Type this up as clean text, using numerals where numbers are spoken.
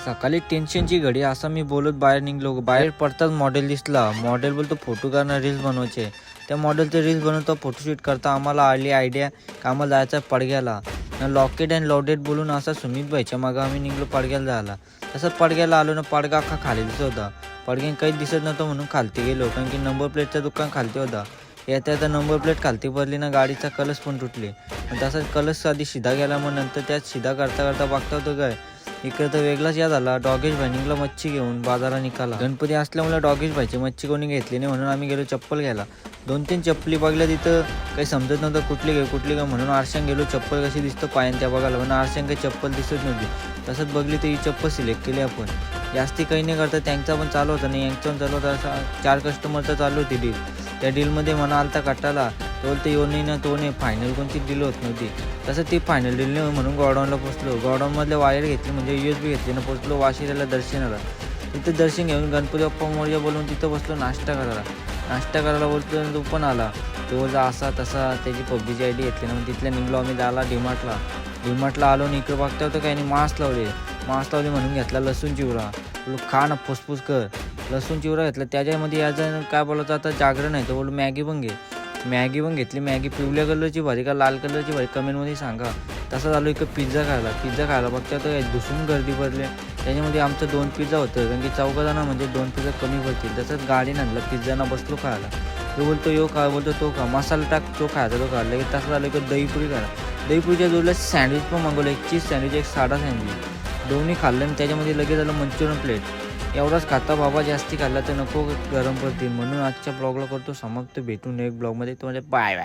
सकाळी टेन्शनची घडी असं मी बोलत बाहेर निघलो. बाहेर पडताच मॉडेल दिसला. मॉडेल बोलतो फोटो करणं, रील्स बनवायचे. त्या मॉडेलचे रील्स बनवतो, फोटोशूट करता आम्हाला आली आयडिया का आम्हाला जायचं पडग्याला. लॉकेट अँड लोडेड बोलून असा सुमित भाईच्या मागं आम्ही निघलो पडग्याला जायला. तसंच पडग्याला आलो ना, पडगा अख्खा खाली दिसत होता. पडग्याने काहीच दिसत नव्हतं म्हणून खालती गेलो, कारण की नंबर प्लेटचं दुकान खालती होता. येता नंबर प्लेट खालती पडली ना, गाडीचा कलस पण तुटले. तसाच कलस आधी शिधा गेला, मग नंतर त्यात शिधा करता करता बघता होतं काय इकडे तर वेगळाच याद आला. डॉगेश भाई निघला मच्छी घेऊन बाजारात निघाला. गणपती असल्यामुळे डॉगेश भाईची मच्छी कोणी घेतली नाही म्हणून आम्ही गेलो चप्पल घ्यायला. 2-3 चप्पली बघल्या, तिथं काही समजत नव्हतं कुठली घे म्हणून आरशान गेलो चप्पल कशी दिसतं पायान त्या बघायला. म्हणून आरशान काही चप्पल दिसत नव्हती. तसंच बघली तर ही चप्पल सिलेक्ट केली आपण. जास्ती काही नाही करता त्यांचा पण चालू होता नाही, यांचा पण चालू होता. असा 4 कस्टमरचा चालू होती डील. त्या डीलमध्ये म्हणा आलता कटाला तो बोलतो येऊ नाही ना, तो नाही, फायनल कोणती डील होत नव्हती. तसं ती फायनल डील नाही म्हणून गोडाऊनला पोचलो. गोडाऊनमधले वायर घेतली म्हणजे USB घेतली ना, पोचलो वाशिराला दर्शनाला. तिथं दर्शन घेऊन गणपती बाप्पा मोरया बोलून तिथं बसलो नाश्ता करायला बोलतो. तो पण आला. तो जा असा तसा त्याची पबजीची ID घेतली ना, मग तिथल्या निघलो आम्ही जायला डीमार्टला आलो आणि इकडं बघता होतं काही नाही, मास्क लावले म्हणून घेतला लसूण चिवरा. बोलू खा ना, फुसफुस कर. लसूण चिवरा घेतला. त्याच्यामध्ये याचं काय बोलायचं आता जागरण आहे तर बोलू मॅगी पण घेतली. मॅगी पिवळ्या कलरची भाजी का लाल कलरची भाजी कमेंटमध्ये सांगा. तसं झालो इकडं पिझ्झा खायला बघता तर दुसून गर्दी पडली. त्याच्यामध्ये आमचं 2 पिझ्झा होतं, कारण की 4 जण म्हणजे 2 पिझ्झा कमी पडतील. तसंच गाडी आणलं पिझ्झाना बसलो खायला. तो बोलतो यो खा, बोलतो तो खा, मसाला टाक, तो खायचा तो खाल्ला की तसं झालं की दहीपुरी खायला. दहीपुरीच्या जोडीला सँडविच पण मागवलं, एक चीज सँडविच एक साधा सँडविच. दोन्ही खाल्लं आणि त्याच्यामध्ये लगेच झालं मंचुरियन प्लेट. एवढाच खाता बाबा, जास्ती खाल्ला तर नको गरम पडतील. म्हणून आजच्या ब्लॉगला करतो समाप्त. भेटून एक ब्लॉगमध्ये. तो म्हणजे बाय.